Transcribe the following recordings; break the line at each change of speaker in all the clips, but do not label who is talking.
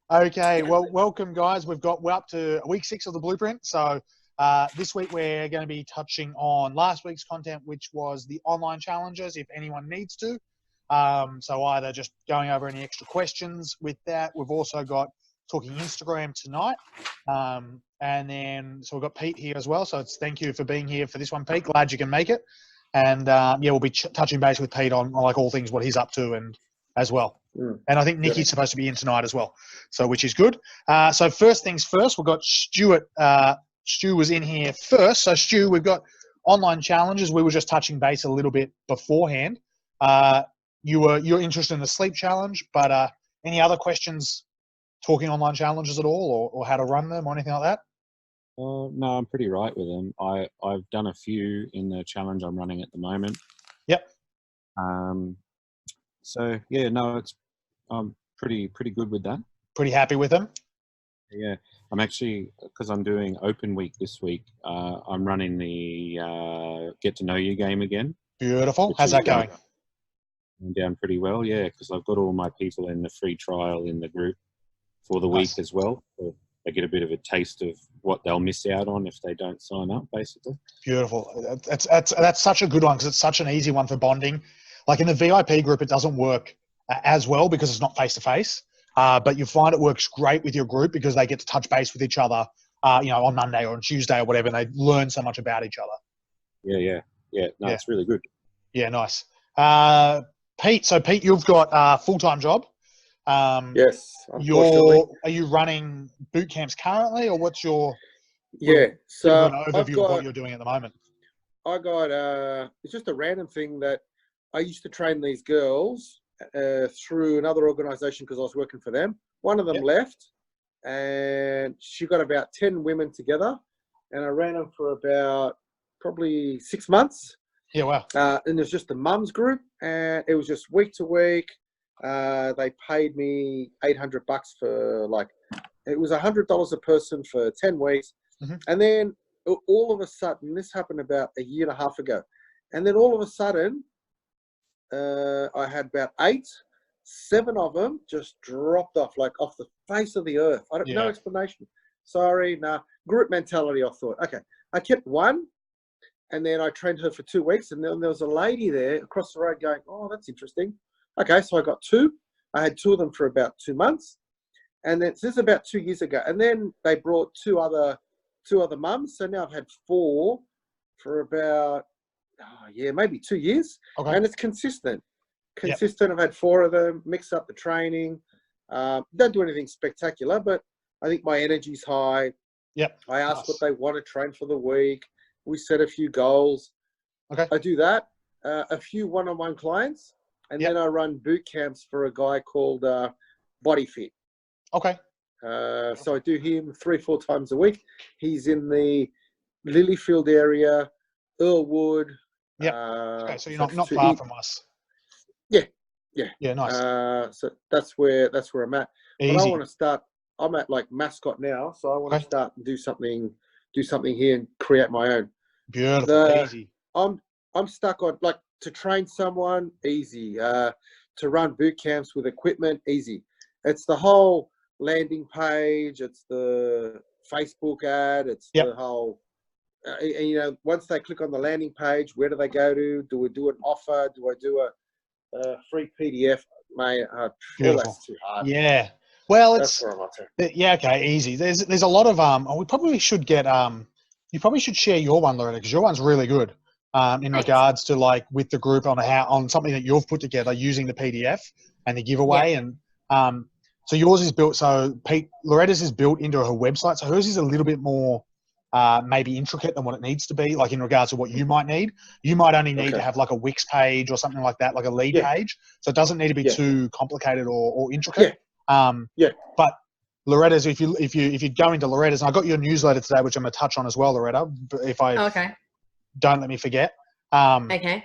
Okay, well, welcome, guys. We're up to week 6 of the blueprint. So this week we're going to be touching on last week's content, which was the online challenges, if anyone needs to. So either just going over any extra questions with that. We've also got talking Instagram tonight. And then, so we've got Pete here as well. So thank you for being here for this one, Pete. Glad you can make it. And yeah, we'll be touching base with Pete on like all things, what he's up to and as well. And I think Nikki's supposed to be in tonight as well, so which is good. So first things first, we've got Stuart. Stu was in here first. So Stu, we've got online challenges. We were just touching base a little bit beforehand. You're interested in the sleep challenge, but any other questions talking online challenges at all, or how to run them or anything like that?
No, I'm pretty right with them. I've done a few in the challenge I'm running at the moment.
Yep.
So yeah, no, I'm pretty good with that.
Pretty happy with them?
Yeah, I'm actually, because I'm doing open week this week, I'm running the get to know you game again.
Beautiful. How's that going?
Down pretty well, yeah, because I've got all my people in the free trial in the group for the week as well. So they get a bit of a taste of what they'll miss out on if they don't sign up, basically.
Beautiful. That's such a good one because it's such an easy one for bonding. Like in the VIP group, it doesn't work as well because it's not face-to-face. But you find it works great with your group because they get to touch base with each other, on Monday or on Tuesday or whatever, and they learn so much about each other.
Yeah. No, it's really good.
Yeah, nice. Pete, you've got a full-time job.
Yes.
Are you running boot camps currently, or what's your
so
an overview of what you're doing at the moment?
I got it's just a random thing that I used to train these girls through another organisation because I was working for them. One of them left, and she got about 10 women together, and I ran them for about probably 6 months.
Yeah, wow.
And it was just the mums group, and it was just week to week. They paid me $800 for it was $100 a person for 10 weeks.
Mm-hmm.
And then all of a sudden, this happened about a year and a half ago. And then all of a sudden, I had about 7 of them just dropped off, like off the face of the earth. No explanation. Sorry, nah. Group mentality, I thought. Okay. I kept one, and then I trained her for 2 weeks, and then there was a lady there across the road going, oh, that's interesting. Okay, so I got 2. I had 2 of them for about 2 months. And then, so this is about 2 years ago. And then they brought two other mums. So now I've had 4 for about, maybe 2 years.
Okay.
And it's consistent. I've had 4 of them, mix up the training. Don't do anything spectacular, but I think my energy's high.
Yep.
I ask what they want to train for the week. We set a few goals.
Okay.
I do that. A few one-on-one clients. And then I run boot camps for a guy called Body Fit.
Okay.
So I do him 3-4 times a week. He's in the Lilyfield area, Earlwood.
Yeah. Okay, so you're not far from us.
Yeah.
Yeah, nice.
So that's where I'm at.
Easy.
But I want to start. I'm at like Mascot now, so I want to start and do something here and create my own.
Beautiful. Easy.
I'm stuck on to train someone, easy. To run boot camps with equipment, easy. It's the whole landing page. It's the Facebook ad. It's the whole, once they click on the landing page, where do they go to? Do we do an offer? Do I do a free PDF? Mate, that's too hard.
Yeah. Well,
that's where I'm at.
Yeah, okay, easy. There's a lot of, we probably should get, you probably should share your one, Loretta, because your one's really good. In regards to with the group on something that you've put together using the PDF and the giveaway. And so yours is built, so Loretta's is built into her website. So hers is a little bit more maybe intricate than what it needs to be, like in regards to what you might need. You might only need to have like a Wix page or something like that, like a lead page. So it doesn't need to be too complicated or intricate. But Loretta's, if you go into Loretta's, and I got your newsletter today, which I'm going to touch on as well, Loretta, if I don't let me forget.
Okay.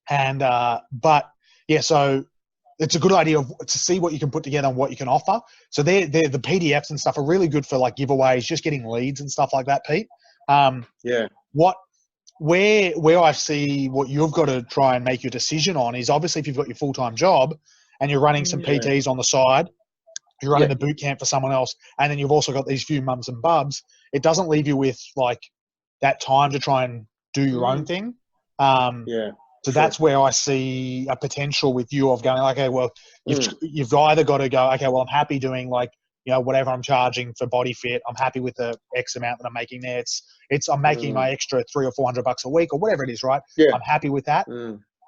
And but yeah, so it's a good idea to see what you can put together and what you can offer. So they're the PDFs and stuff are really good for giveaways, just getting leads and stuff like that, Pete. Where I see what you've got to try and make your decision on is obviously if you've got your full-time job and you're running some PTs on the side, you're running the boot camp for someone else, and then you've also got these few mums and bubs, it doesn't leave you with like that time to try and do your own thing. So that's where I see a potential with you of going, okay, well, you've either got to go, okay, well, I'm happy doing like, you know, whatever I'm charging for Body Fit. I'm happy with the X amount that I'm making there. I'm making my extra $300 or $400 a week or whatever it is, right?
Yeah.
I'm happy with that.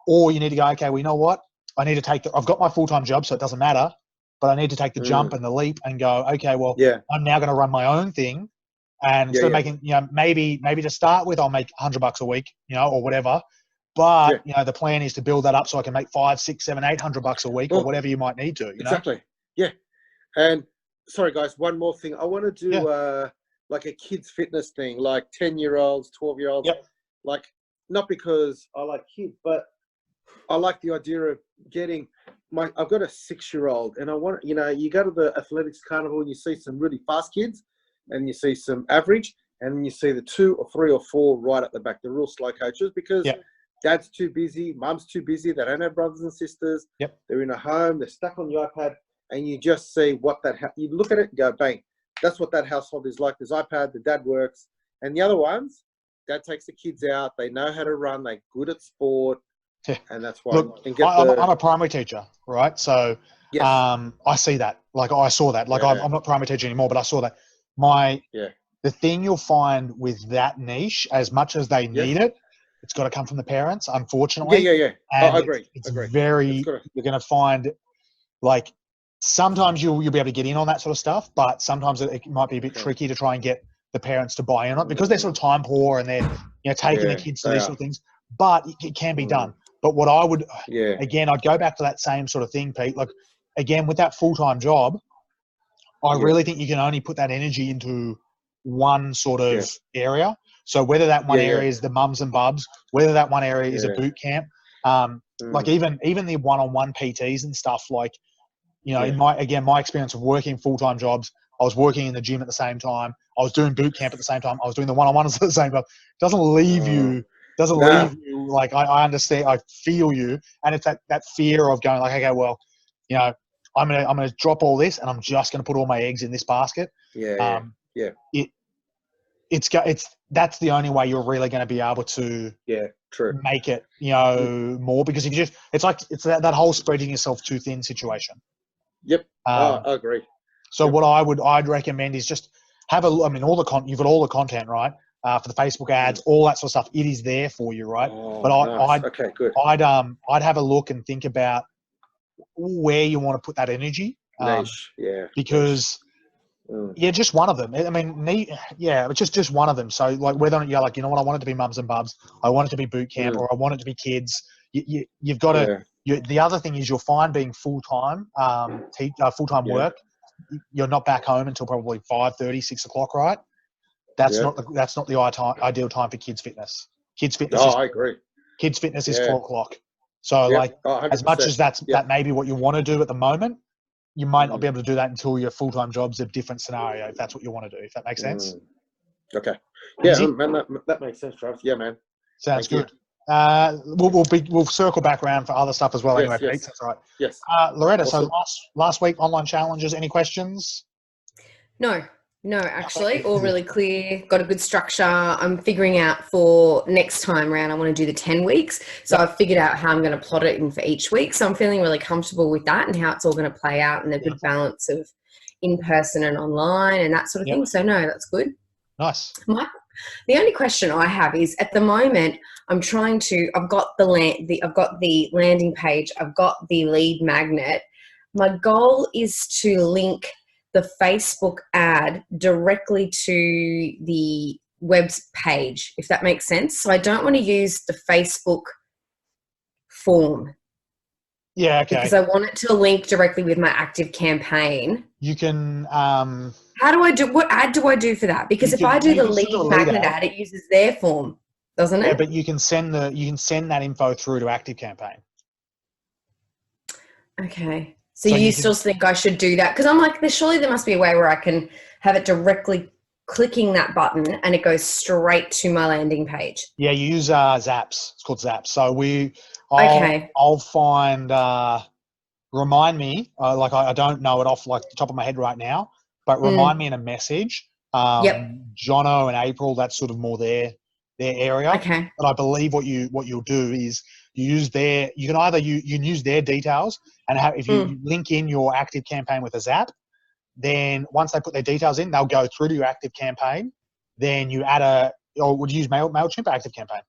Or you need to go, okay, well, you know what? I need to I've got my full-time job, so it doesn't matter, but I need to take the jump and the leap and go, okay, well, I'm now going to run my own thing. And instead of making, you know, maybe to start with, I'll make $100 a week, you know, or whatever. But, you know, the plan is to build that up so I can make $500, $600, $700, $800 a week or whatever you might need to, you know?
Exactly. Yeah. And sorry, guys, one more thing. I want to do like a kids fitness thing, like 10-year-olds, 12-year-olds. Like, not because I like kids, but I like the idea of getting I've got a 6-year-old, and I want, you know, you go to the athletics carnival and you see some really fast kids and you see some average, and then you see the 2 or 3 or 4 right at the back, the real slow coaches, because dad's too busy, mum's too busy, they don't have brothers and sisters, they're in a home, they're stuck on the iPad, and you just see what you look at it and go, bang, that's what that household is like. There's iPad, the dad works, and the other ones, dad takes the kids out, they know how to run, they're good at sport, and that's why.
Look, I'm a primary teacher, right? So I see that. Like, I saw that. Like, I'm not a primary teacher anymore, but I saw that. The thing you'll find with that niche, as much as they need it, it's got to come from the parents, unfortunately. And
I agree.
It's very, you're going to find, like, sometimes you'll be able to get in on that sort of stuff, but sometimes it might be a bit tricky to try and get the parents to buy in on it because they're sort of time poor and they're, you know, taking the kids to these sort of things. But it can be done. But what I would, again, I'd go back to that same sort of thing, Pete. Like, again, with that full-time job, I really think you can only put that energy into one sort of area. So whether that one area is the mums and bubs, whether that one area is a boot camp, like even the one-on-one PTs and stuff, like, you know, in my experience of working full-time jobs, I was working in the gym at the same time. I was doing boot camp at the same time. I was doing the one-on-ones at the same time. It doesn't leave you. Leave you, like, I understand, I feel you, and it's that fear of going like, okay, well, you know, I'm gonna drop all this and I'm just gonna put all my eggs in this basket. That's the only way you're really going to be able to make it, you know, more, because if you just, it's that whole spreading yourself too thin situation.
I agree.
So what I'd recommend is just have you've got all the content, right? For the Facebook ads, all that sort of stuff, it is there for you, right? I'd have a look and think about where you want to put that energy. Because just one of them. I mean, it's just one of them. So, like, whether you're like, you know what, I want it to be mums and bubs, I want it to be boot camp, or I want it to be kids. You've got to. The other thing is, you'll find being full-time work, you're not back home until probably 5:30, 6 o'clock, right? That's not the ideal time for kids fitness. Kids fitness.
I agree.
Kids fitness is 4 o'clock. So as much as that may be what you want to do at the moment, you might not be able to do that until your full-time job's a different scenario, if that's what you want to do, if that makes sense.
Okay. Yeah, man, that makes sense, Travis. Yeah, man.
Sounds good. We'll circle back around for other stuff as well. Pete, that's all right.
Yes.
Loretta,
awesome.
So last week, online challenges, any questions?
No, actually, all really clear. Got a good structure. I'm figuring out for next time round, I want to do the 10 weeks. So I've figured out how I'm going to plot it in for each week. So I'm feeling really comfortable with that and how it's all going to play out, and the good balance of in-person and online and that sort of thing. So no, that's good.
Nice.
The only question I have is, at the moment, I've got the landing page, I've got the lead magnet. My goal is to link the Facebook ad directly to the web's page, if that makes sense. So I don't want to use the Facebook form.
Yeah, okay.
Because I want it to link directly with my active campaign.
You can.
What ad do I do for that? Because if I do the lead magnet ad, it uses their form, doesn't it?
Yeah, but you can send that info through to Active Campaign.
Okay. So you still think I should do that? Because I'm like, surely there must be a way where I can have it directly clicking that button and it goes straight to my landing page.
Yeah, you use Zaps. It's called Zaps. So I'll find remind me, like I don't know it off like the top of my head right now, but remind me in a message.
Yep.
Jono and April, that's sort of more their area.
Okay.
But I believe what you'll do is you use you can either you can use their details and if you link in your active campaign with a Zap, then once they put their details in, they'll go through to your active campaign. Then you add or would you use MailChimp or Active Campaign?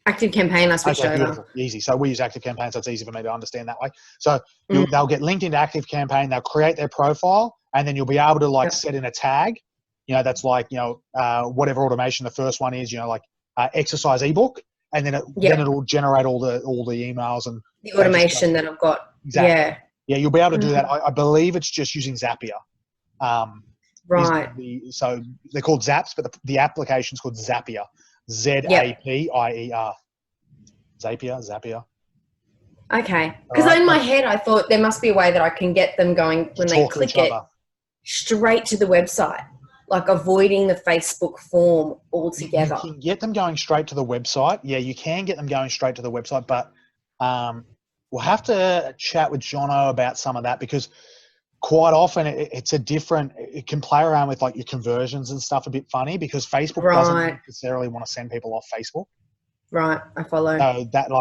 Active Campaign, I switched over.
Beautiful. Easy. So we use Active Campaign, so it's easy for me to understand that way. So they'll get linked into Active Campaign, they'll create their profile, and then you'll be able to set in a tag. That's like, whatever automation the first one is, like exercise ebook, and then it'll generate all the emails and
the automation that I've got.
Exactly. Yeah, you'll be able to do that. I believe it's just using Zapier.
Right.
So they're called Zaps, but the application's called Zapier. Zapier. Zapier.
Okay. Because in my head, I thought there must be a way that I can get them going when they click it straight to the website, like avoiding the Facebook form altogether.
You can get them going straight to the website. Yeah, you can get them going straight to the website, but we'll have to chat with Jono about some of that because quite often it can play around with like your conversions and stuff a bit funny because Facebook doesn't necessarily want to send people off Facebook.
Right, I follow.
So that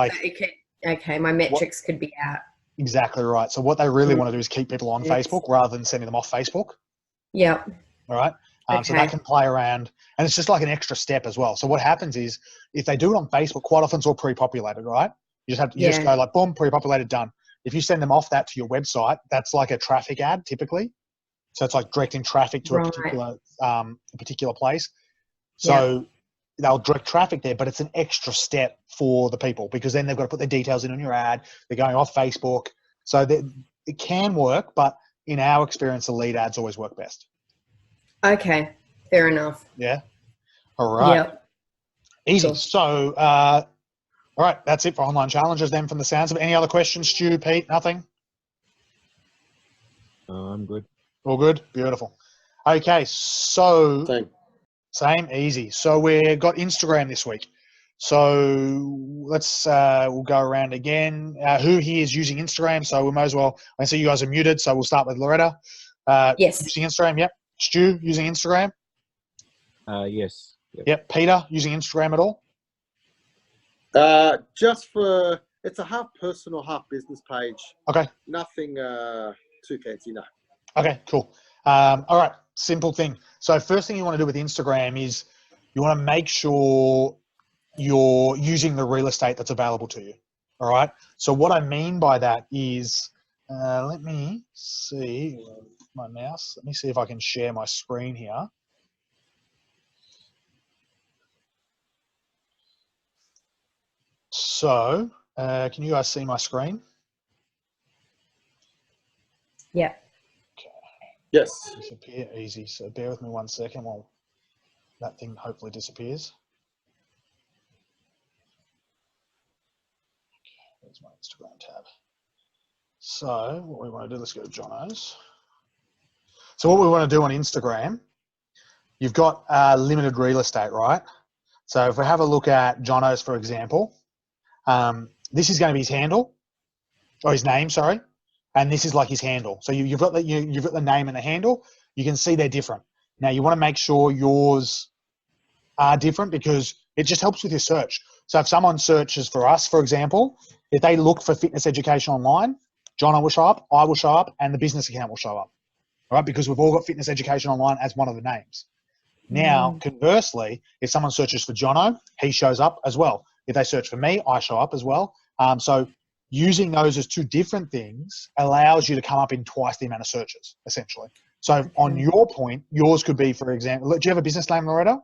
okay, my metrics could be out.
Exactly right. So what they really want to do is keep people on Facebook rather than sending them off Facebook.
Yeah.
All right. So that can play around, and it's just like an extra step as well. So what happens is if they do it on Facebook, quite often it's all pre-populated, right? You just go like, boom, pre-populated, done. If you send them off that to your website, that's like a traffic ad typically. So it's like directing traffic to a particular place. So they'll direct traffic there, but it's an extra step for the people because then they've got to put their details in on your ad. They're going off Facebook. So it can work, but in our experience, the lead ads always work best.
Okay, fair enough.
Yeah. All right.
Yep.
Easy.
Cool.
So, all right, that's it for online challenges then from the sounds of it. Any other questions, Stu, Pete? Nothing?
I'm good.
All good? Beautiful. Okay, so same, easy. So we've got Instagram this week. So let's we'll go around again. Who here is using Instagram? So we might as well. I see you guys are muted, so we'll start with Loretta.
Yes.
Using Instagram, yep. Stu using Instagram?
Yes.
Yep. Peter using Instagram at all?
Just for it's a half personal, half business page.
Okay.
Nothing too fancy, no.
Okay, cool. All right, simple thing. So first thing you want to do with Instagram is you want to make sure you're using the real estate that's available to you. All right. So what I mean by that is, let me see my mouse. Let me see if I can share my screen here. So, can you guys see my screen?
Yeah.
Okay.
Yes.
Disappear easy. So bear with me 1 second while that thing hopefully disappears. Okay, there's my Instagram tab. So what we want to do, let's go to Jono's. So what we want to do on Instagram, you've got limited real estate, right? So if we have a look at Jono's, for example, this is going to be his handle, or his name, sorry, and this is like his handle. So you've got the name and the handle. You can see they're different. Now you want to make sure yours are different because it just helps with your search. So if someone searches for us, for example, if they look for fitness education online, Jono will show up, I will show up, and the business account will show up, all right? Because we've all got fitness education online as one of the names. Now, conversely, if someone searches for Jono, he shows up as well. If they search for me, I show up as well. So using those as two different things allows you to come up in twice the amount of searches, essentially. So on your point, yours could be, for example, do you have a business name, Loretta?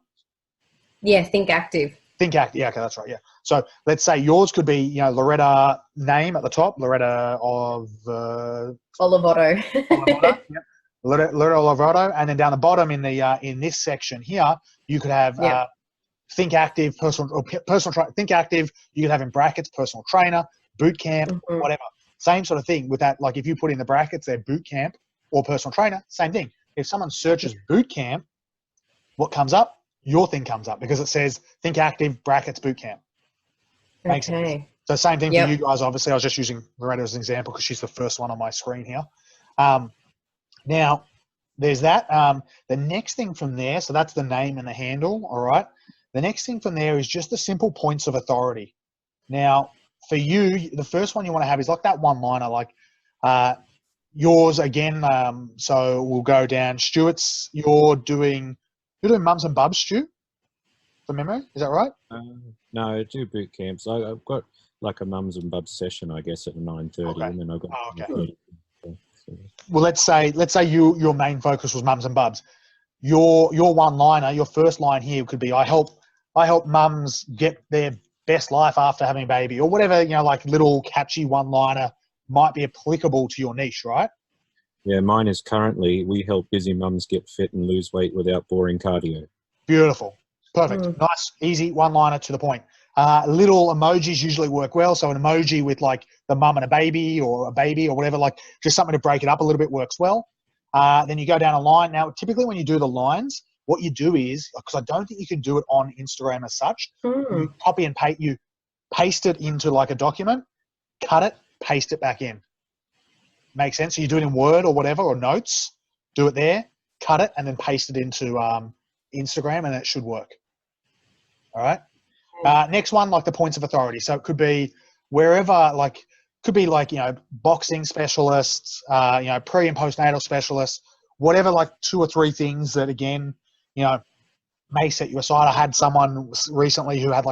Yeah, Think Active.
Think Active, yeah, okay, that's right, yeah. So let's say yours could be, Loretta name at the top, Loretta of...
Olivotto.
Olivotto, yep. Loretta Olivotto, and then down the bottom in the in this section here, you could have Think Active, personal Think Active. You could have in brackets personal trainer, boot camp, whatever. Same sort of thing with that. Like if you put in the brackets there, boot camp or personal trainer, same thing. If someone searches boot camp, what comes up? Your thing comes up because it says Think Active brackets boot camp. Makes sense. So same thing
Yep.
for you guys. Obviously, I was just using Loretta as an example because she's the first one on my screen here. Now, there's that. The next thing from there, so that's the name and the handle, all right? The next thing from there is just the simple points of authority. Now, for you, the first one you want to have is like that one-liner, like yours again. So we'll go down. Stuart's, you're doing Mums and Bubs, Stu, from memory. Is that right?
No, I do boot camps. I've got like a mums and bubs session, I guess, at 9:30,
Okay.
and then I've got.
Oh, okay.
30.
Well, let's say your main focus was Mums and Bubs. Your one-liner, your first line here could be, I help mums get their best life after having a baby, or whatever, like little catchy one-liner might be applicable to your niche, right?
Yeah, mine is currently, we help busy mums get fit and lose weight without boring cardio.
Beautiful. Perfect. Nice, easy one-liner to the point. Little emojis usually work well. So an emoji with like the mum and a baby or whatever, like just something to break it up a little bit works well. Then you go down a line. Now, typically when you do the lines, what you do is, because I don't think you can do it on Instagram as such, you copy and paste, you paste it into like a document, cut it, paste it back in. Makes sense? So you do it in Word or whatever, or notes, do it there, cut it, and then paste it into Instagram, and it should work. All right. Next one, like the points of authority. So it could be wherever, boxing specialists, pre and postnatal specialists, whatever, like 2 or 3 things that, again, may set you aside. I had someone recently who had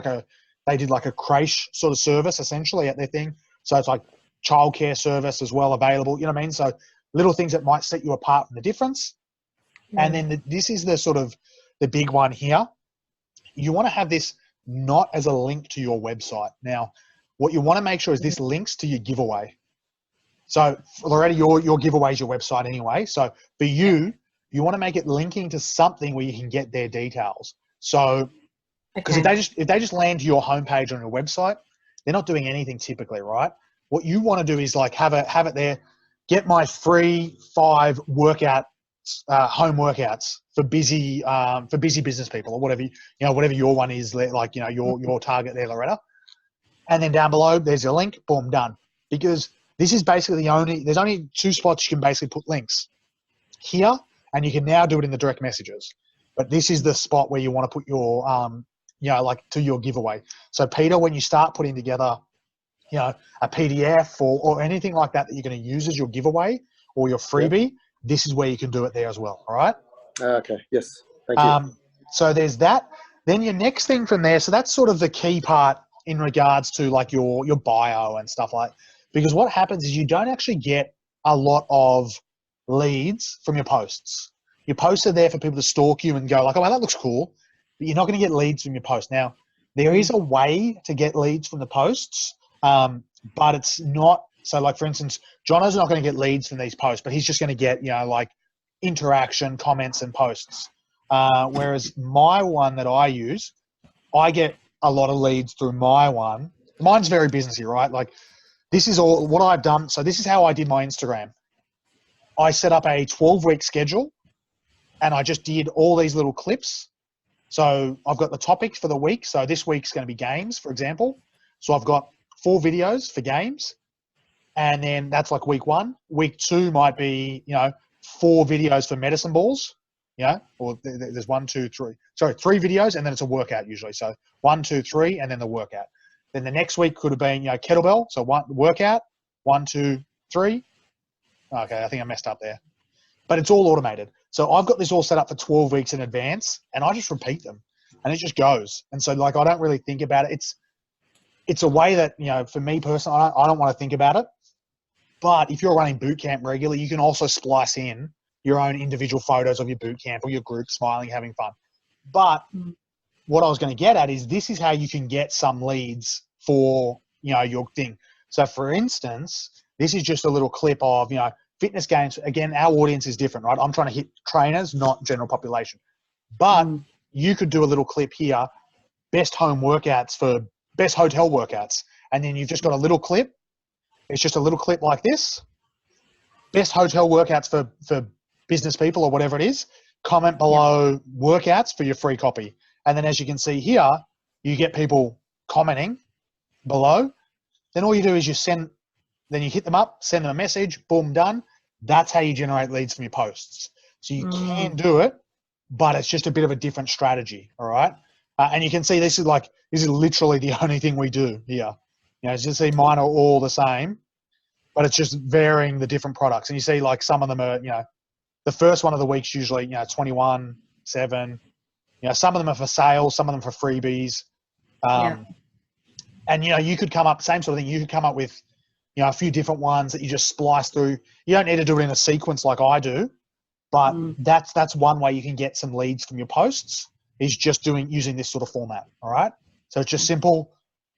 they did like a creche sort of service essentially at their thing. So it's like childcare service as well available, you know what I mean? So little things that might set you apart from the difference. And then this is the sort of the big one here. You want to have this not as a link to your website. Now, what you want to make sure is this links to your giveaway. So Loretta, your giveaway is your website anyway. So for you, you want to make it linking to something where you can get their details. So, because if they just land to your homepage on your website, they're not doing anything typically, right? What you want to do is like have it there. Get my free 5 workout home workouts for busy business people, or whatever whatever your one is, like your target there, Loretta. And then down below there's your link. Boom, done. Because this is basically there's only 2 spots you can basically put links here, and you can now do it in the direct messages. But this is the spot where you want to put your like to your giveaway. So Peter, when you start putting together a PDF or anything like that you're going to use as your giveaway or your freebie, this is where you can do it there as well. All right.
Okay. Yes. Thank you.
So there's that. Then your next thing from there. So that's sort of the key part in regards to like your bio and stuff like. Because what happens is you don't actually get a lot of leads from your posts. Your posts are there for people to stalk you and go like, oh, well, that looks cool. But you're not going to get leads from your post. Now, there is a way to get leads from the posts, but it's not. So like, for instance, Jono's not going to get leads from these posts, but he's just going to get, like interaction, comments and posts. Whereas my one that I use, I get a lot of leads through my one. Mine's very businessy, right? Like this is all what I've done. So this is how I did my Instagram. I set up a 12-week schedule and I just did all these little clips. So I've got the topics for the week. So this week's going to be games, for example. So I've got 4 videos for games. And then that's like week 1. Week 2 might be, 4 videos for medicine balls, or there's 1, 2, 3. Sorry, 3 videos, and then it's a workout usually. So 1, 2, 3, and then the workout. Then the next week could have been, kettlebell. So 1 workout, 1, 2, 3. Okay, I think I messed up there. But it's all automated. So I've got this all set up for 12 weeks in advance, and I just repeat them, and it just goes. And so like I don't really think about it. It's a way that, for me personally, I don't want to think about it. But if you're running boot camp regularly, you can also splice in your own individual photos of your boot camp or your group smiling, having fun. But what I was going to get at is this is how you can get some leads for, your thing. So for instance, this is just a little clip of, fitness games. Again, our audience is different, right? I'm trying to hit trainers, not general population. But you could do a little clip here, best home workouts for best hotel workouts. And then you've just got a little clip. It's just a little clip like this. Best hotel workouts for business people or whatever it is. Comment below workouts for your free copy. And then as you can see here, you get people commenting below. Then all you do is then you hit them up, send them a message, boom, done. That's how you generate leads from your posts. So you can do it, but it's just a bit of a different strategy. All right. And you can see this is literally the only thing we do here. As you see, mine are all the same, but it's just varying the different products. And you see like some of them are, the first one of the week's usually, 21, 7, some of them are for sale, some of them for freebies. And, you could come up, same sort of thing. You could come up with, a few different ones that you just splice through. You don't need to do it in a sequence like I do, but that's one way you can get some leads from your posts is just using this sort of format. All right. So it's just simple,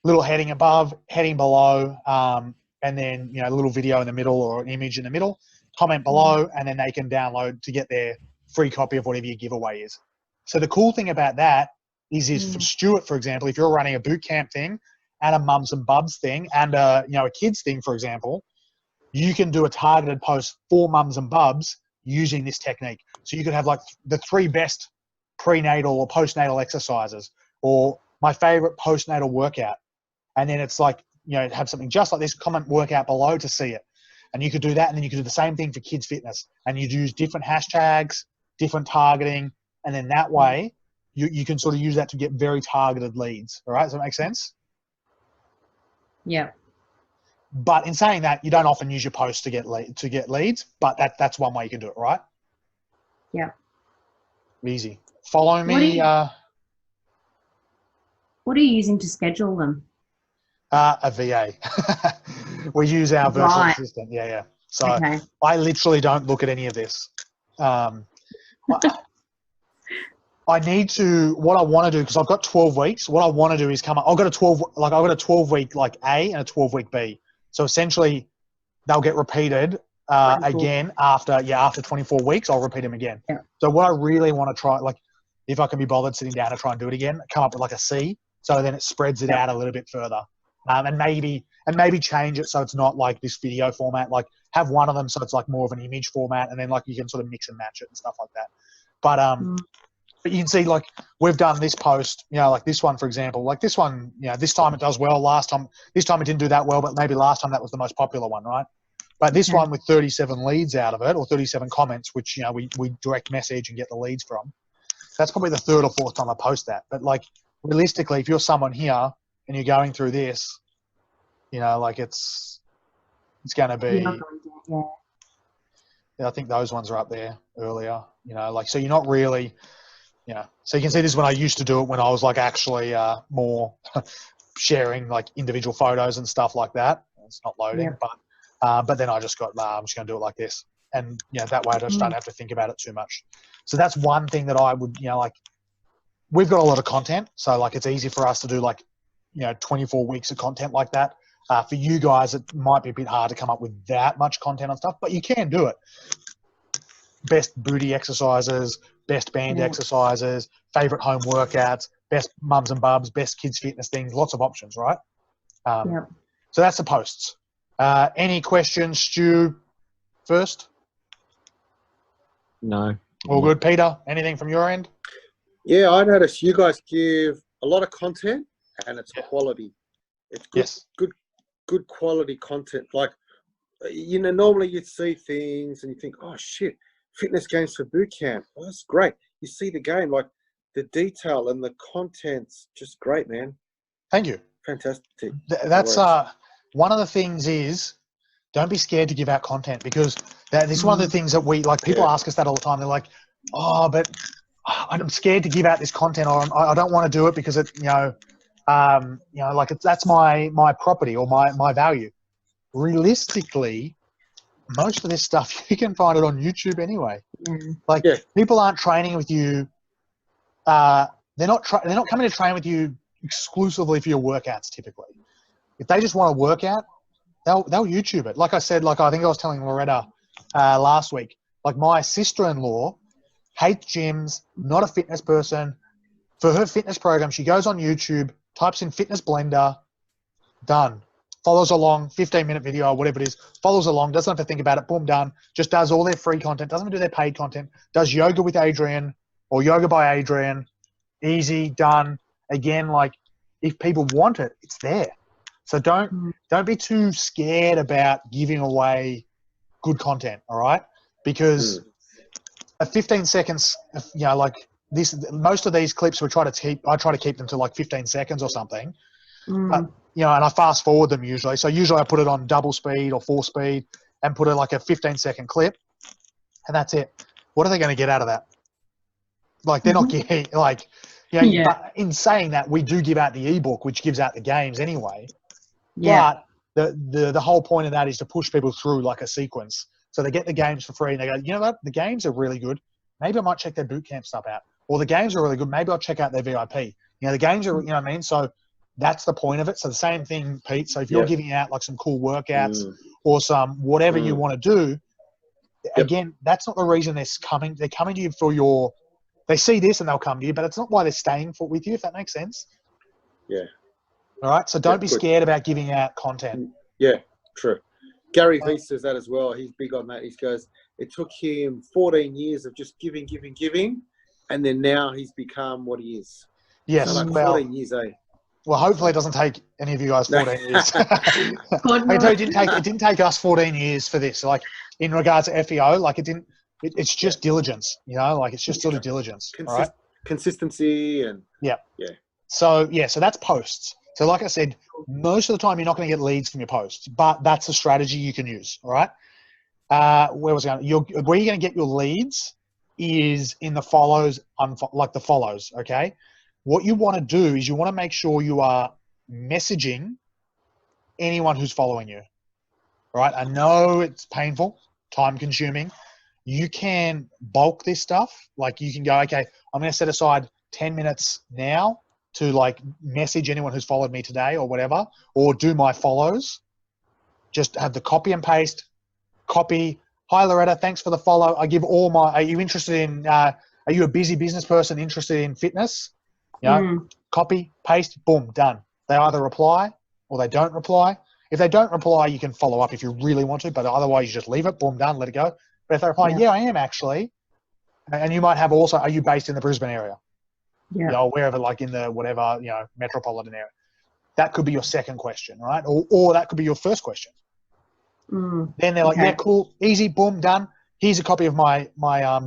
little heading above, heading below, and then, a little video in the middle or an image in the middle, comment below, and then they can download to get their free copy of whatever your giveaway is. So the cool thing about that is for Stuart, for example, if you're running a boot camp thing and a mums and bubs thing and a kids thing, for example, you can do a targeted post for mums and bubs using this technique. So you could have like the 3 best prenatal or postnatal exercises, or my favorite postnatal workout. And then it's like, have something just like this, comment workout below to see it. And you could do that. And then you could do the same thing for kids fitness, and you'd use different hashtags, different targeting. And then that way you can sort of use that to get very targeted leads. All right. Does that make sense?
Yeah.
But in saying that, you don't often use your posts to get leads, but that's one way you can do it. Right.
Yeah.
Easy. Follow me.
What are you using to schedule them?
A VA. We use our virtual assistant. Yeah. So
Okay.
I literally don't look at any of this. I need to, what I want to do, because I've got 12 weeks, what I want to do is I've got a 12 week like A and a 12-week B. So essentially they'll get repeated again after 24 weeks, I'll repeat them again.
Yeah.
So what I really want to try, like if I can be bothered sitting down to try and do it again, come up with like a C. So then it spreads it out a little bit further. And maybe change it so it's not like this video format, like have one of them so it's like more of an image format, and then like you can sort of mix and match it and stuff like that. But you can see like we've done this post, like this one, for example, like this one, this time it does well. This time it didn't do that well, but maybe last time that was the most popular one, right? But this one with 37 leads out of it, or 37 comments, which, we direct message and get the leads from, that's probably the 3rd or 4th time I post that. But like realistically, if you're someone here and you're going through this, like it's going to be, I think those ones are up there earlier, like, so you're not really, so you can see this when I used to do it when I was like actually more sharing like individual photos and stuff like that. It's not loading, but then I just got, I'm just going to do it like this. And, that way I just don't have to think about it too much. So that's one thing that I would, like, we've got a lot of content. So like, it's easy for us to do like, 24 weeks of content like that. For you guys, it might be a bit hard to come up with that much content on stuff, but you can do it. Best booty exercises, best band exercises, favorite home workouts, best mums and bubs, best kids fitness things, lots of options, right? So that's the posts. Any questions, Stu, first?
No.
All good, Peter? Anything from your end?
Yeah, I noticed you guys give a lot of content, and it's quality. It's good quality content. Like, normally you'd see things and you think, oh shit, fitness games for boot camp. Oh, that's great. You see the game, like the detail and the content's just great, man.
Thank you.
Fantastic.
That's one of the things is don't be scared to give out content, because this is one of the things that we like. People ask us that all the time. They're like, oh, but I'm scared to give out this content, or I don't want to do it because it, like that's my property or my value. Realistically, most of this stuff you can find it on YouTube anyway. Like people aren't training with you. They're not coming to train with you exclusively for your workouts. Typically, if they just want to work out, they'll YouTube it. Like I said, like I think I was telling Loretta last week. Like my sister-in-law hates gyms, not a fitness person. For her fitness program, she goes on YouTube, types in fitness blender, done. Follows along, 15-minute video or whatever it is, follows along, doesn't have to think about it, boom, done. Just does all their free content, doesn't do their paid content, does yoga with Adrian or yoga by Adrian, easy, done. Again, like if people want it, it's there. So don't be too scared about giving away good content. All right, because at 15 seconds, like this, most of these clips I try to keep them to like 15 seconds or something. But and I fast forward them usually. So usually I put it on double speed or 4 speed and put it like a 15-second clip, and that's it. What are they going to get out of that? Like they're not getting like, But in saying that, we do give out the ebook, which gives out the games anyway.
Yeah.
But the whole point of that is to push people through like a sequence. So they get the games for free and they go, you know what? The games are really good. Maybe I might check their boot camp stuff out. Or the games are really good. Maybe I'll check out their VIP. The games are, you know what I mean? So that's the point of it. So the same thing, Pete. So if you're giving out like some cool workouts or some whatever you want to do, again, that's not the reason they're coming. They're coming to you for they see this and they'll come to you, but it's not why they're staying with you, if that makes sense.
Yeah.
All right. So don't be scared about giving out content.
Yeah, true. Gary Vee says that as well. He's big on that. He goes, it took him 14 years of just giving, and then now he's become what he is.
Yes.
So like 14 years, eh?
Well, hopefully it doesn't take any of you guys 14 years.
God, no.
it didn't take us 14 years for this. Like in regards to FEO, like it's just diligence, like it's just sort of diligence. All right.
Consistency and
So that's posts. So like I said, most of the time you're not going to get leads from your posts, but that's a strategy you can use. All right. Where was I going? Where you're going to get your leads is in the follows, like the follows. Okay. What you want to do is you want to make sure you are messaging anyone who's following you. All right. I know it's painful, time consuming. You can bulk this stuff. Like you can go, okay, I'm going to set aside 10 minutes now to like message anyone who's followed me today or whatever, or do my follows. Just have the copy and paste, copy. Hi, Loretta, thanks for the follow. I give are you interested in, are you a busy business person interested in fitness? Copy, paste, boom, done. They either reply or they don't reply. If they don't reply, you can follow up if you really want to, but otherwise you just leave it, boom, done, let it go. But if they reply, yeah, I am actually, and you might have also, are you based in the Brisbane area?
Yeah.
Wherever, like in the whatever, metropolitan area. That could be your second question, right? Or that could be your first question. Then they're like, yeah, cool, easy, boom, done. Here's a copy of my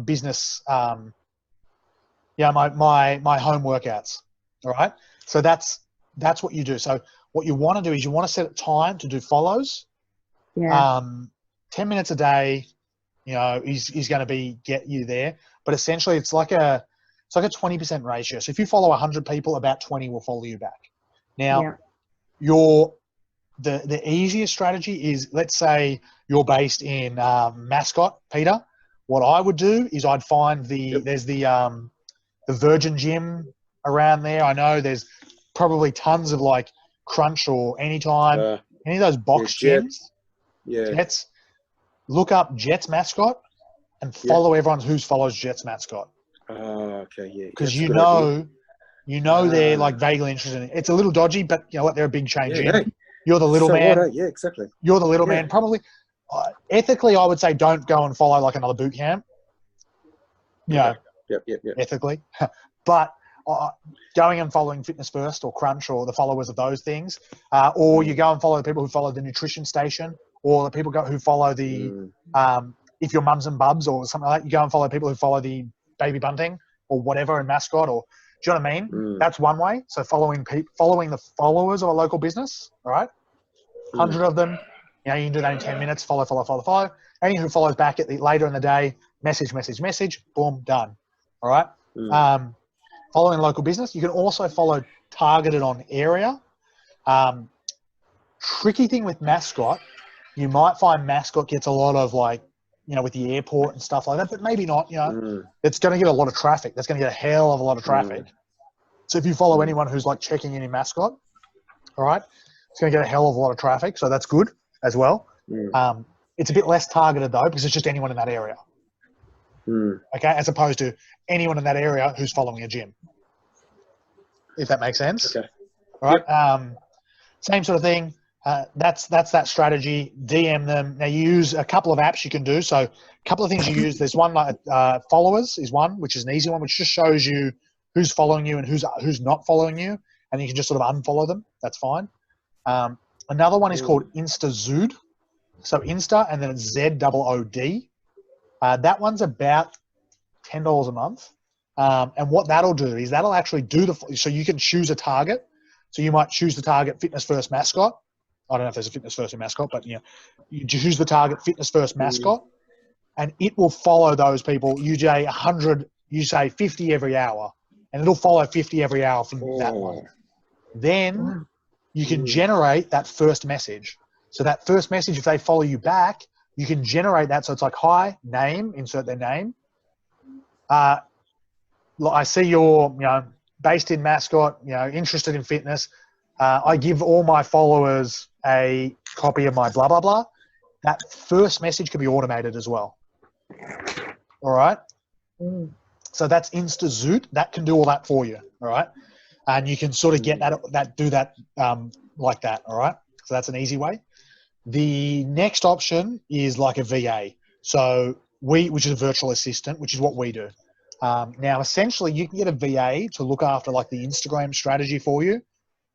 business, my home workouts. All right. So that's what you do. So what you want to do is you want to set a time to do follows.
Yeah.
10 minutes a day, is going to get you there. But essentially it's like a 20% ratio. So if you follow 100 people, about 20 will follow you back. Now, the easiest strategy is, let's say you're based in Mascot, Peter. What I would do is I'd find there's the Virgin Gym around there. I know there's probably tons of like Crunch or Anytime, any of those box gyms. Jets. Look up Jets Mascot and follow everyone who follows Jets Mascot.
Okay, yeah.
Because they're like vaguely interested in it. It's a little dodgy, but you know what? They're a big chain gym.
Hey.
You're the little man.
Yeah, exactly.
You're the little man. Probably, ethically, I would say don't go and follow like another boot camp.
Yep.
Ethically. But going and following Fitness First or Crunch or the followers of those things, or you go and follow the people who follow the nutrition station, or the people who follow the, if you're Mums and Bubs or something like that, you go and follow people who follow the Baby Bunting or whatever in Mascot, or do you know what I mean? That's one way. So following the followers of a local business, all right? 100 of them, you can do that in 10 minutes, follow. Anyone who follows back later in the day, message, boom, done. All right? Following local business. You can also follow targeted on area. Tricky thing with Mascot, you might find Mascot gets a lot of like, with the airport and stuff like that, but maybe not, it's going to get a lot of traffic. That's going to get a hell of a lot of traffic. So if you follow anyone who's like checking in Mascot, all right, it's going to get a hell of a lot of traffic. So that's good as well. It's a bit less targeted though, because it's just anyone in that area. Okay. As opposed to anyone in that area who's following a gym. If that makes sense.
Okay.
All right. Same sort of thing. That's that strategy. DM them. Now you use a couple of apps you can do. So a couple of things you use. There's one like Followers is one, which is an easy one, which just shows you who's following you and who's not following you, and you can just sort of unfollow them. That's fine. Another one is called InstaZood. So Insta and then it's ZOOD. That one's about $10 a month. And what that'll do is that'll actually do so you can choose a target. So you might choose the target Fitness First Mascot. I don't know if there's a Fitness First mascot, but you choose the target Fitness First Mascot, and it will follow those people. You say 100, you say 50 every hour, and it'll follow 50 every hour from that one. Then you can generate that first message. So that first message, if they follow you back, you can generate that. So it's like, hi, name, insert their name. I see you're, based in Mascot, interested in fitness. I give all my followers a copy of my blah, blah, blah. That first message can be automated as well. All right. So that's InstaZoot. That can do all that for you. All right. And you can sort of get do that like that. All right. So that's an easy way. The next option is like a VA. So which is a virtual assistant, which is what we do. Now, essentially, you can get a VA to look after like the Instagram strategy for you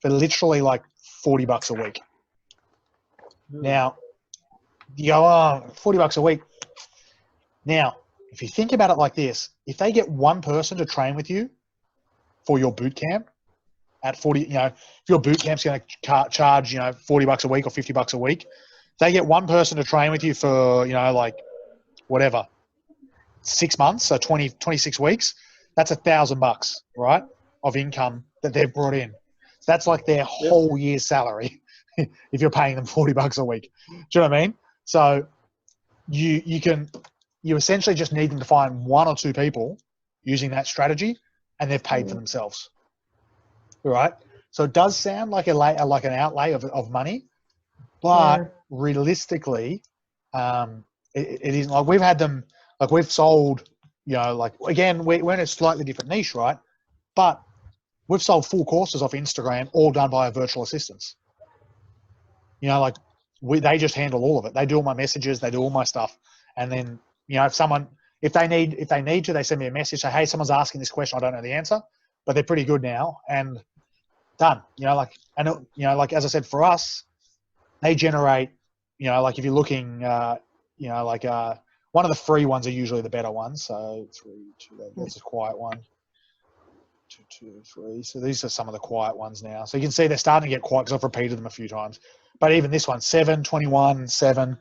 for literally like $40 a week. Now, you go, oh, $40 a week. Now, if you think about it like this, if they get one person to train with you for your boot camp at 40, if your boot camp's going to charge, $40 a week or $50 a week, they get one person to train with you for, like whatever, 6 months, so 26 weeks, that's $1,000, right, of income that they've brought in. That's like their whole year's salary if you're paying them $40 a week. Do you know what I mean? So you essentially just need them to find one or two people using that strategy, and they've paid for themselves. All right? So it does sound like an outlay of money, but realistically, it isn't. Like we've had them. Like we've sold, again, we're in a slightly different niche, right? But we've sold full courses off Instagram, all done by virtual assistants. They just handle all of it. They do all my messages, they do all my stuff. And then, if they need to, they send me a message, say, hey, someone's asking this question, I don't know the answer, but they're pretty good now, and done. As I said, for us, they generate, if you're looking, one of the free ones are usually the better ones. So 3, 2, that's a quiet one. 2, 2, 3. So these are some of the quiet ones now. So you can see they're starting to get quiet because I've repeated them a few times. But even this one, 7, 21, 7.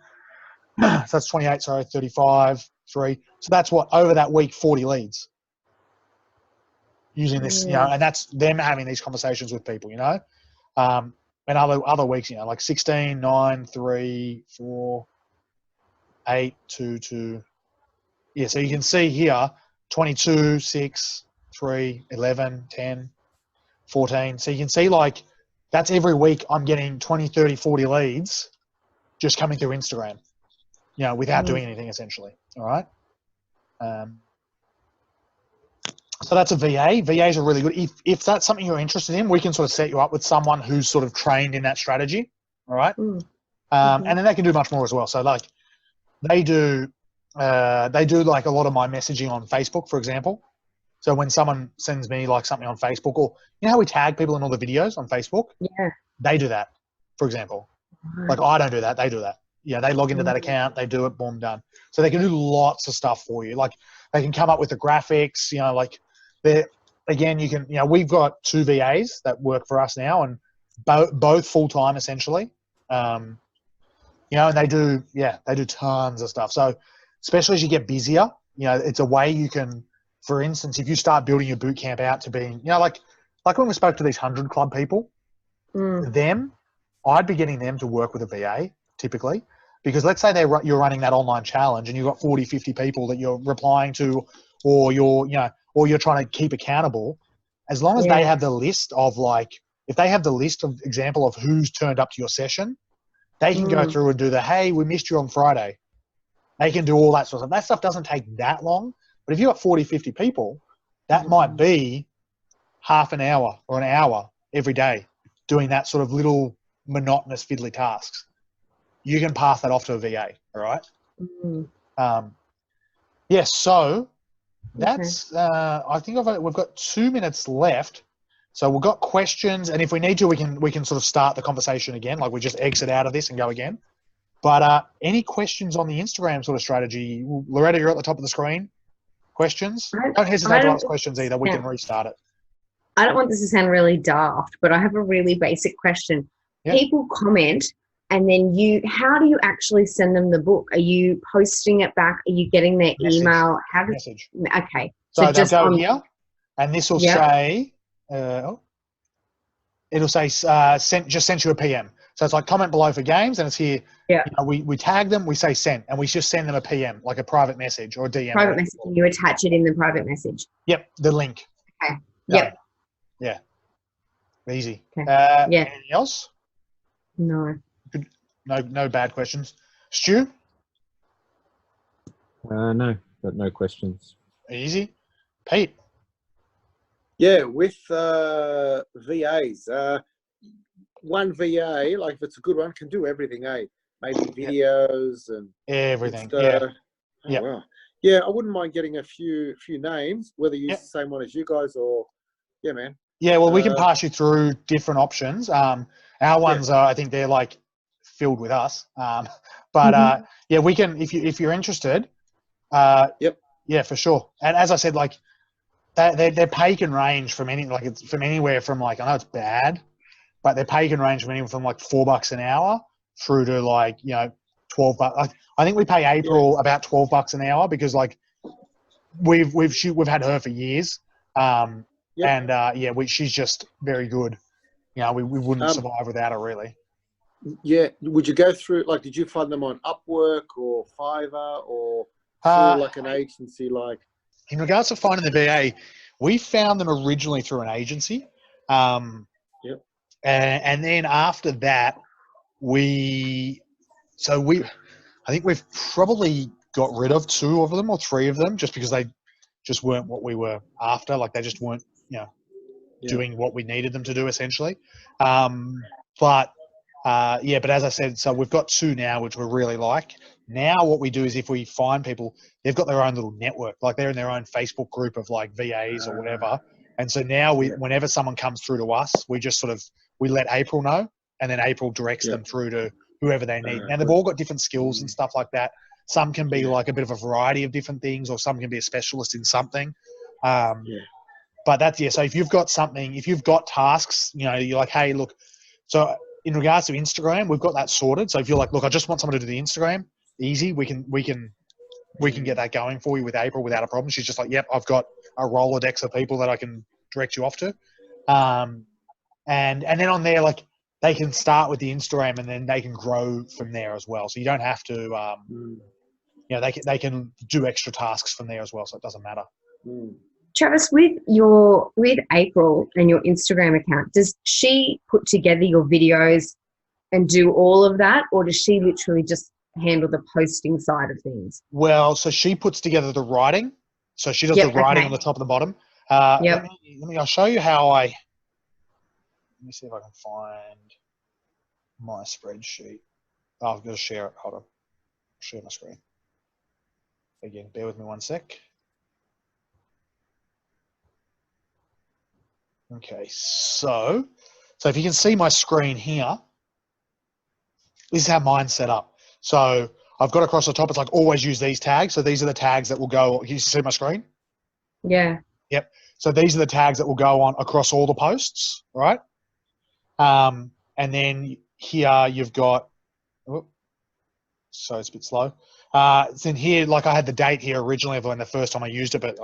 So that's 28, 35, 3. So that's what, over that week, 40 leads. Using this, and that's them having these conversations with people, and other weeks, like 16, 9, 3, 4, 8, 2, 2. Yeah, so you can see here, 22, 6, 3, 11, 10, 14. So you can see like that's every week I'm getting 20, 30, 40 leads just coming through Instagram, without doing anything essentially. All right. So that's a VA. VAs are really good. If that's something you're interested in, we can sort of set you up with someone who's sort of trained in that strategy. All right. And then they can do much more as well. So like they do like a lot of my messaging on Facebook, for example. So when someone sends me like something on Facebook, or how we tag people in all the videos on Facebook?
Yeah.
They do that, for example. Like I don't do that. They do that. Yeah, they log into that account. They do it. Boom, done. So they can do lots of stuff for you. Like they can come up with the graphics. Again, you can. We've got 2 VAs that work for us now, and both full time essentially. And they do tons of stuff. So especially as you get busier, it's a way you can. For instance, if you start building your boot camp out to being, like when we spoke to these 100 Club people, I'd be getting them to work with a VA typically, because let's say you're running that online challenge and you've got 40, 50 people that you're replying to, or you're trying to keep accountable. As long as they have the list of if they have the list of example of who's turned up to your session, they can go through and do hey, we missed you on Friday. They can do all that sort of stuff. That stuff doesn't take that long. But if you've got 40, 50 people, that might be half an hour or an hour every day doing that sort of little monotonous fiddly tasks. You can pass that off to a VA, all right? So that's, I think we've got 2 minutes left. So we've got questions, and if we need to, we can sort of start the conversation again. Like we just exit out of this and go again. But any questions on the Instagram sort of strategy? Loretta, you're at the top of the screen. Questions? Don't hesitate to ask questions either. We can restart it.
I don't want this to sound really daft, but I have a really basic question.
Yep.
People comment, and then how do you actually send them the book? Are you posting it back? Are you getting their email? How does
message?
Okay.
So they'll go here, and this will say, it'll say just sent you a PM. So it's like comment below for games, and it's here.
Yeah.
You know, we tag them, we say sent, and we just send them a PM, like a private message or a DM.
Private message, and you attach it in the private message.
Yep, the link.
Okay. Yep.
Yeah. Easy.
Okay.
Anything else?
No.
No bad questions. Stu?
No, got no questions.
Easy. Pete?
Yeah, with VAs. One VA, like if it's a good one, can do everything, eh? Maybe videos and
everything.
Insta.
Yeah.
Oh, wow. Yeah, I wouldn't mind getting a few names, whether you use the same one as you guys or man.
Yeah, well, we can pass you through different options. Our ones are, I think they're like filled with us. But we can if you're interested. Yeah, for sure. And as I said, like their pay can range from anywhere from like, I know it's bad, but their pay can range from anywhere from like $4 an hour through to like, you know, $12. I think we pay April about $12 an hour because like we've had her for years. She's just very good. You know, we wouldn't survive without her really.
Yeah. Would you go through, like, did you find them on Upwork or Fiverr or through like an agency? Like,
in regards to finding the VA, we found them originally through an agency. And then after that, I think we've probably got rid of 2 of them or 3 of them just because they just weren't what we were after. Like they just weren't, you know, doing what we needed them to do essentially. But as I said, so we've got 2 now, which we really like. Now what we do is if we find people, they've got their own little network, like they're in their own Facebook group of like VAs or whatever. And so now whenever someone comes through to us, we just we let April know, and then April directs them through to whoever they need. Now they've all got different skills and stuff like that. Some can be like a bit of a variety of different things, or some can be a specialist in something. But that's, so if you've got something, if you've got tasks, you know, you're like, hey, look, so in regards to Instagram, we've got that sorted. So if you're like, look, I just want someone to do the Instagram, easy, we can get that going for you with April without a problem. She's just like, yep, I've got a Rolodex of people that I can direct you off to. And then on there, like they can start with the Instagram and then they can grow from there as well. So you don't have to, you know, they can do extra tasks from there as well. So it doesn't matter.
Travis, with April and your Instagram account, does she put together your videos and do all of that, or does she literally just handle the posting side of things?
Well, so she puts together the writing. So she does the writing on the top and the bottom. Let me, I'll show you how let me see if I can find my spreadsheet. Oh, I've got to share it. Hold on. Share my screen. Again, bear with me one sec. Okay, so if you can see my screen here, this is how mine's set up. So I've got across the top, it's like always use these tags. So these are the tags that will go, can you see my screen?
Yeah.
Yep. So these are the tags that will go on across all the posts, right? And then here you've got, so it's a bit slow. Then here, like I had the date here originally of when the first time I used it, but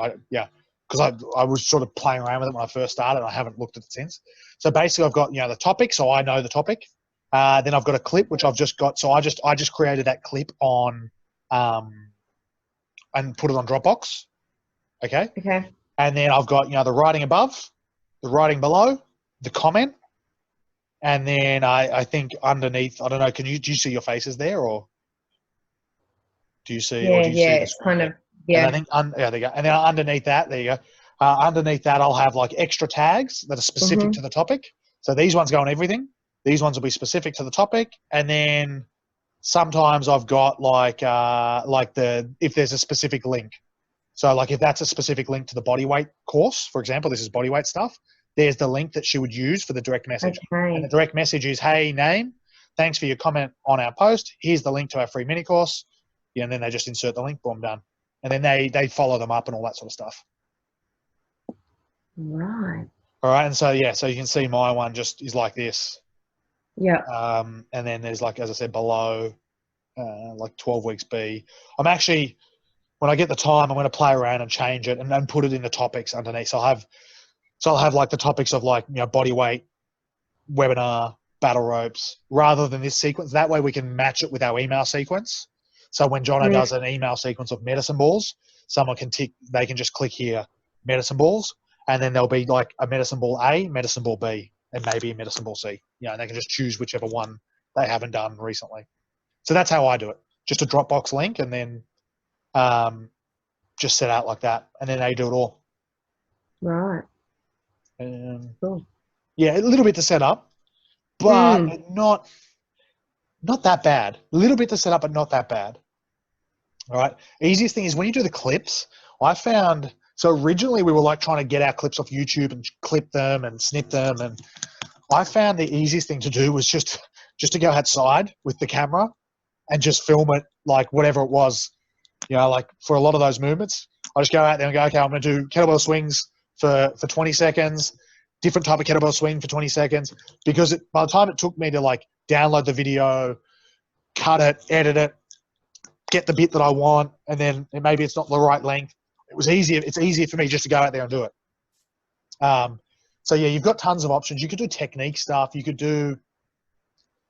because I was sort of playing around with it when I first started. I haven't looked at it since. So basically I've got, you know, the topic, so I know the topic. Then I've got a clip, which I've just got. So I just created that clip on, and put it on Dropbox. Okay.
Okay.
And then I've got, you know, the writing above, the writing below, the comment. And then I think underneath, I don't know, do you see your faces there, or do you see?
Yeah,
or do you see
it's kind of, yeah.
And I think, there you go. And then underneath that, there you go. Underneath that, I'll have like extra tags that are specific to the topic. So these ones go on everything. These ones will be specific to the topic. And then sometimes I've got if there's a specific link. So like if that's a specific link to the bodyweight course, for example, this is bodyweight stuff, there's the link that she would use for the direct message.
Okay.
And the direct message is, hey, name, thanks for your comment on our post. Here's the link to our free mini course. Yeah, and then they just insert the link, boom, done. And then they follow them up and all that sort of stuff.
Right.
All right, and so yeah, so you can see my one just is like this.
Yeah.
And then there's like, as I said, below, like 12 weeks B. I'm actually, when I get the time, I'm going to play around and change it and then put it in the topics underneath. So I'll have like the topics of like, body weight, webinar, battle ropes, rather than this sequence. That way we can match it with our email sequence. So when Jono does an email sequence of medicine balls, someone can tick, they can just click here, medicine balls, and then there'll be like a medicine ball A, medicine ball B, and maybe a medicine ball C. And they can just choose whichever one they haven't done recently. So that's how I do it. Just a Dropbox link and then just set out like that. And then they do it all.
Right.
Cool. Yeah, a little bit to set up, but not that bad. A little bit to set up, but not that bad. All right. Easiest thing is when you do the clips, I found, so originally we were like trying to get our clips off YouTube and clip them and snip them. And I found the easiest thing to do was just to go outside with the camera and just film it like whatever it was, like for a lot of those movements. I just go out there and go, okay, I'm going to do kettlebell swings for 20 seconds, different type of kettlebell swing for 20 seconds, because by the time it took me to like download the video, cut it, edit it, get the bit that I want, and then maybe it's not the right length, it's easier for me just to go out there and do it. So yeah, you've got tons of options. You could do technique stuff. You could do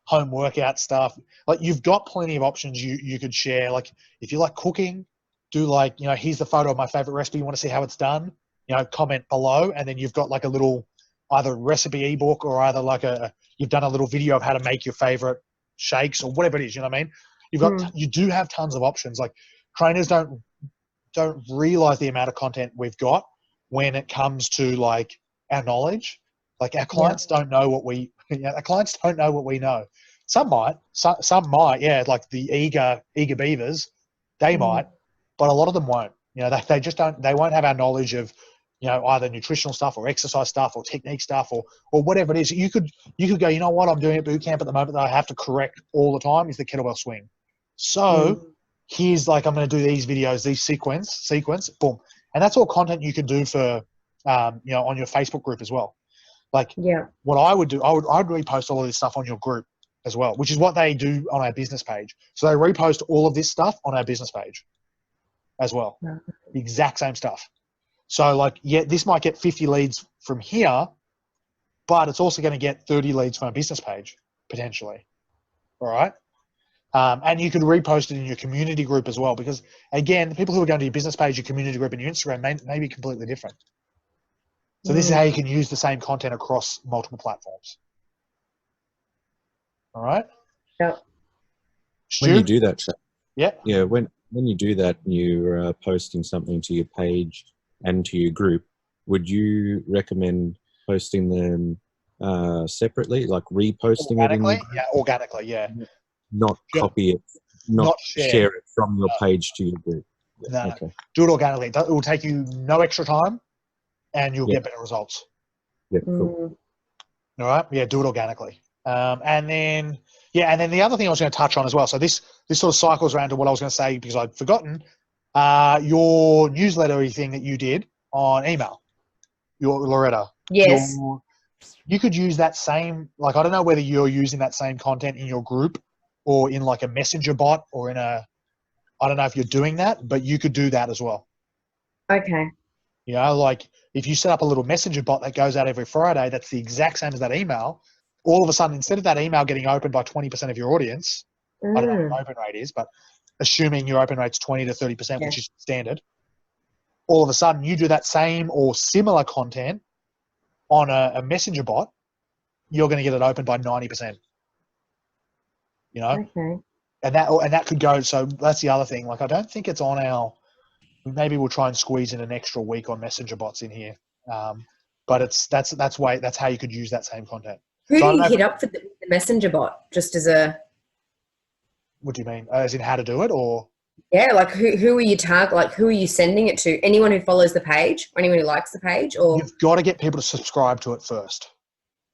home workout stuff. Like you've got plenty of options you could share. Like if you like cooking, do like, here's the photo of my favorite recipe. You want to see how it's done, comment below. And then you've got like a little either recipe ebook or either like you've done a little video of how to make your favorite shakes or whatever it is, you know what I mean? You do have tons of options. Like trainers don't realize the amount of content we've got when it comes to like our knowledge. Like our clients don't know what our clients don't know what we know. Some might, yeah, like the eager beavers, they might, but a lot of them won't. They just don't, they won't have our knowledge of, either nutritional stuff or exercise stuff or technique stuff or whatever it is. You could go, you know what, I'm doing at boot camp at the moment that I have to correct all the time is the kettlebell swing. So here's like, I'm going to do these videos, these sequence, boom. And that's all content you can do for, on your Facebook group as well. Like what I would do, I'd repost all of this stuff on your group as well, which is what they do on our business page. So they repost all of this stuff on our business page as well. The exact same stuff. So like, this might get 50 leads from here, but it's also going to get 30 leads from a business page potentially. All right. And you could repost it in your community group as well, because again, the people who are going to your business page, your community group and your Instagram may be completely different. So this is how you can use the same content across multiple platforms. All right.
Yeah.
When you do that,
yeah.
When you do that, and you're posting something to your page and to your group, would you recommend posting them separately, like reposting
organically?
it?
Organically, yeah.
Not copy it, not share it from your page to your group.
No, do it organically. It will take you no extra time, and you'll get better results.
Yeah, cool.
All right, yeah, do it organically. And then the other thing I was going to touch on as well. So this sort of cycles around to what I was going to say because I'd forgotten. Your newsletter thing that you did on email, your Loretta.
Yes.
You could use that same, like, I don't know whether you're using that same content in your group or in like a messenger bot or I don't know if you're doing that, but you could do that as well.
Okay.
Like if you set up a little messenger bot that goes out every Friday, that's the exact same as that email. All of a sudden, instead of that email getting opened by 20% of your audience, I don't know what the open rate is, but assuming your open rate's 20 to 30%, which is standard, all of a sudden you do that same or similar content on a messenger bot, you're going to get it open by 90%.
Okay.
And that could go. So that's the other thing. Like I don't think it's on our. Maybe we'll try and squeeze in an extra week on messenger bots in here. But that's how you could use that same content.
Who do you hit up for the messenger bot? Just as a.
What do you mean? As in how to do it, or?
Yeah, like who are you like who are you sending it to? Anyone who follows the page or anyone who likes the page, or
You've got to get people to subscribe to it first.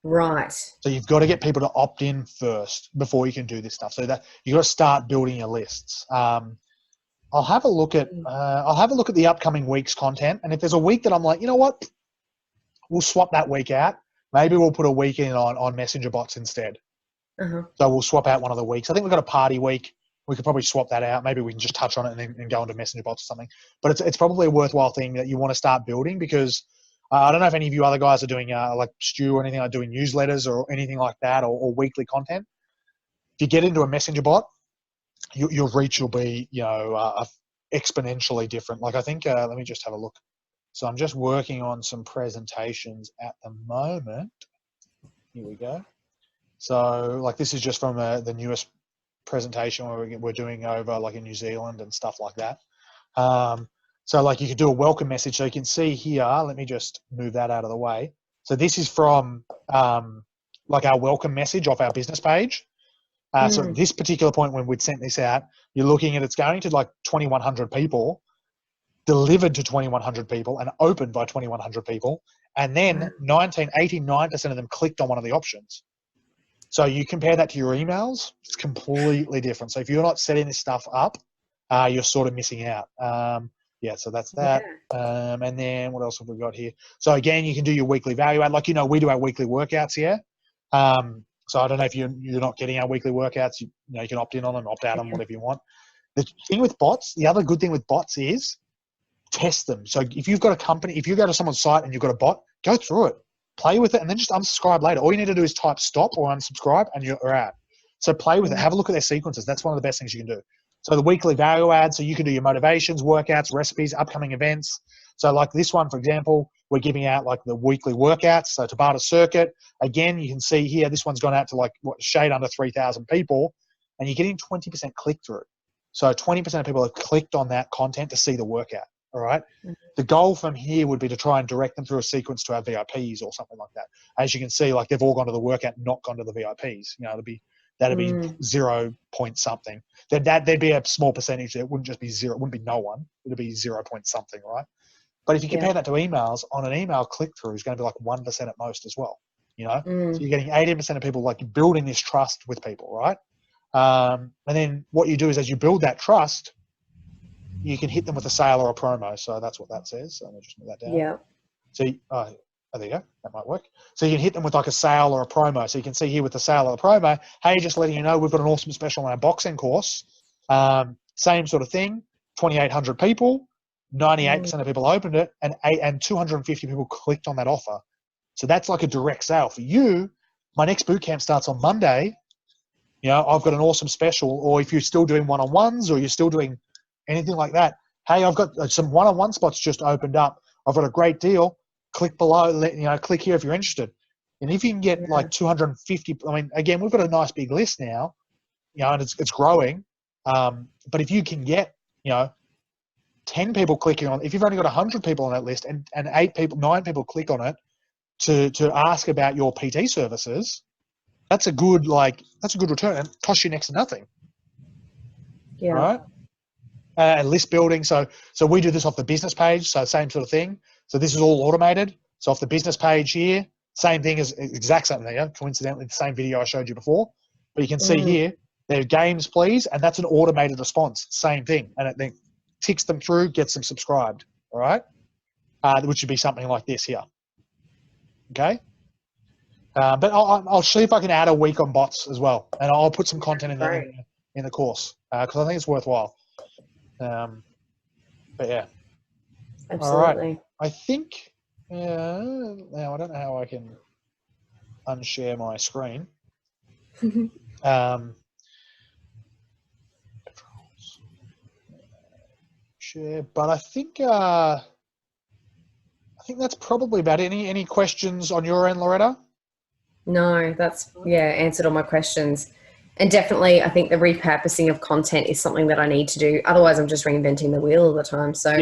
right.
So you've got to get people to opt in first before you can do this stuff. So that you've got to start building your lists. I'll have a look at the upcoming week's content, and if there's a week that I'm like, you know what, we'll swap that week out. Maybe we'll put a week in on messenger bots instead.
Uh-huh.
So we'll swap out one of the weeks. I think we've got a party week. We could probably swap that out. Maybe we can just touch on it and then go into messenger bots or something. But it's probably a worthwhile thing that you want to start building, because I don't know if any of you other guys are doing like Stu or anything, like doing newsletters or anything like that, or weekly content. If you get into a messenger bot, your reach will be, exponentially different. Like I think, let me just have a look. So I'm just working on some presentations at the moment. Here we go. So like this is just from the newest presentation where we're doing over like in New Zealand and stuff like that. So like you could do a welcome message. So you can see here, let me just move that out of the way. So this is from like our welcome message off our business page. So at this particular point when we'd sent this out, you're looking at it's going to like 2,100 people, delivered to 2,100 people and opened by 2,100 people. And then 89% of them clicked on one of the options. So you compare that to your emails, it's completely different. So if you're not setting this stuff up, you're sort of missing out. So that's that. Yeah. And then what else have we got here? So again, you can do your weekly value add. Like, we do our weekly workouts here. So I don't know if you're not getting our weekly workouts, you can opt in on them, opt out on whatever you want. The thing with bots, the other good thing with bots is test them. So if you've got a company, if you go to someone's site and you've got a bot, go through it, play with it, and then just unsubscribe later. All you need to do is type stop or unsubscribe and you're out. So play with it. Have a look at their sequences. That's one of the best things you can do. So the weekly value add, so you can do your motivations, workouts, recipes, upcoming events. So like this one, for example, we're giving out like the weekly workouts. So Tabata Circuit, again, you can see here, this one's gone out to like shade under 3,000 people, and you're getting 20% click through. So 20% of people have clicked on that content to see the workout. All right. The goal from here would be to try and direct them through a sequence to our VIPs or something like that. As you can see, like they've all gone to the workout, not gone to the VIPs. That'd be 0 point something. There'd be a small percentage. It wouldn't just be zero. It wouldn't be no one. It'd be 0 point something, right? But if you compare that to emails, on an email click through is going to be like 1% at most as well. So you're getting 80% of people like building this trust with people, right? And then what you do is as you build that trust, you can hit them with a sale or a promo. So that's what that says. So let me just move that down.
Yeah.
So there you go. That might work. So you can hit them with like a sale or a promo. So you can see here with the sale or the promo, hey, just letting you know, we've got an awesome special on our boxing course. Same sort of thing, 2,800 people, 98% of people opened it, and 250 people clicked on that offer. So that's like a direct sale. For you, my next boot camp starts on Monday. I've got an awesome special. Or if you're still doing one-on-ones or you're still doing anything like that, hey, I've got some one-on-one spots just opened up. I've got a great deal. Click below, click here if you're interested. And if you can get like 250, again, we've got a nice big list now, and it's growing. But if you can get, 10 people clicking on, if you've only got 100 people on that list and 9 people click on it to ask about your PT services, that's a good return, and costs you next to nothing.
Yeah.
Right? List building. So we do this off the business page. So same sort of thing. So this is all automated. So off the business page here, same thing as exact same thing. Coincidentally, the same video I showed you before. But you can see here, there's games, please, and that's an automated response. Same thing, and it then ticks them through, gets them subscribed. All right, which would be something like this here. Okay. But I'll see if I can add a week on bots as well, and I'll put some content in the course because I think it's worthwhile. But yeah.
Absolutely.
All right. I think now I don't know how I can unshare my screen. Share, but I think that's probably about it. Any questions on your end, Loretta?
No, that's answered all my questions. And definitely, I think the repurposing of content is something that I need to do. Otherwise, I'm just reinventing the wheel all the time. So,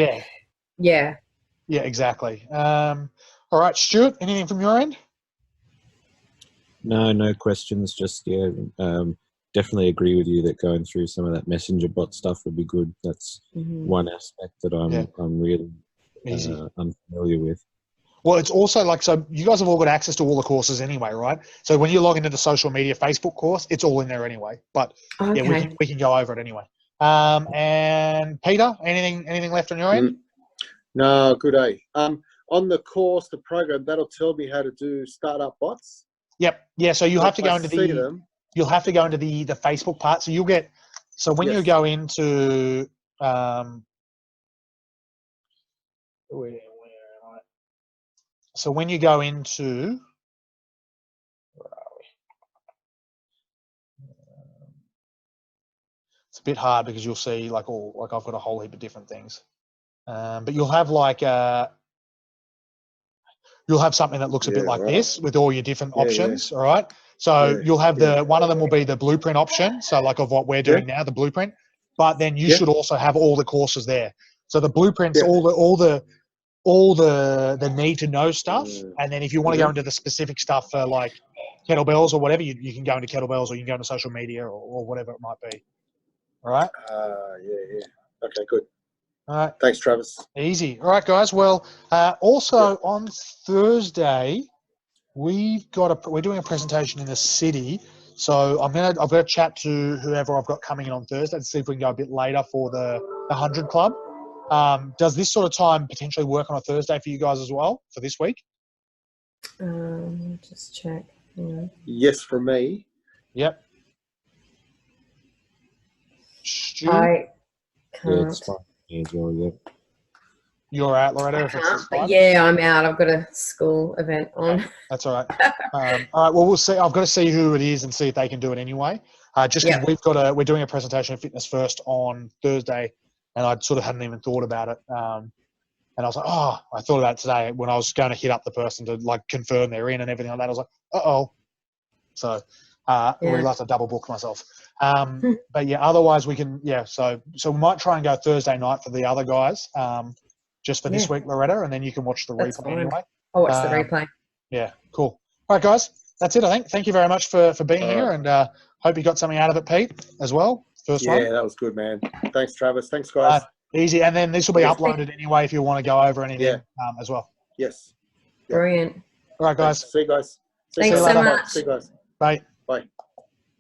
yeah,
exactly. All right, Stuart, anything from your end?
No questions. Just definitely agree with you that going through some of that messenger bot stuff would be good. That's one aspect that I'm really unfamiliar with.
Well, it's also like, so you guys have all got access to all the courses anyway, right? So when you log into the social media Facebook course, it's all in there anyway. But yeah, we can go over it anyway. And Peter, anything left on your end?
No, good day. On the course, the program, that'll tell me how to do startup bots.
Yep. Yeah. So you'll have to go into you'll have to go into the Facebook part. So you'll get, so when you go into, so when you go into, where are we? It's a bit hard because you'll see like I've got a whole heap of different things. But you'll have like you'll have something that looks a bit like this with all your different options. All right. So you'll have one of them will be the blueprint option. So like of what we're doing now, the blueprint, but then you should also have all the courses there. So the blueprints, all the need to know stuff. And then if you want to go into the specific stuff for like kettlebells or whatever, you can go into kettlebells or you can go into social media or whatever it might be. All right.
Okay, good.
All right.
Thanks, Travis.
Easy. All right, guys. Well, also on Thursday, we're doing a presentation in the city. So I've got to chat to whoever I've got coming in on Thursday to see if we can go a bit later for the 100 Club. Does this sort of time potentially work on a Thursday for you guys as well for this week?
Just check. Yeah.
Yes, for me.
Yep. Stu?
I can't.
Yeah, it's fine. As well, yeah.
You're out, Loretta? If it's fine?
Yeah, I'm out. I've got a school event on.
That's all right. All right. Well, we'll see. I've got to see who it is and see if they can do it anyway. Just because we're doing a presentation of Fitness First on Thursday, and I sort of hadn't even thought about it. And I was like, I thought about it today when I was going to hit up the person to like confirm they're in and everything like that. I was like, So we'll have to double book myself. But yeah, otherwise we can, so we might try and go Thursday night for the other guys, just for this week, Loretta, and then you can watch the replay anyway.
I'll watch the replay.
Yeah, cool. All right, guys, that's it, I think. Thank you very much for being here, and hope you got something out of it, Pete, as well. First one.
Yeah, that was good, man. Thanks, Travis. Thanks, guys.
Easy, and then this will be uploaded anyway if you want to go over anything as well.
Yes.
Brilliant.
All right, guys.
See you guys.
Thanks so much.
See you guys.
Bye.
Bye.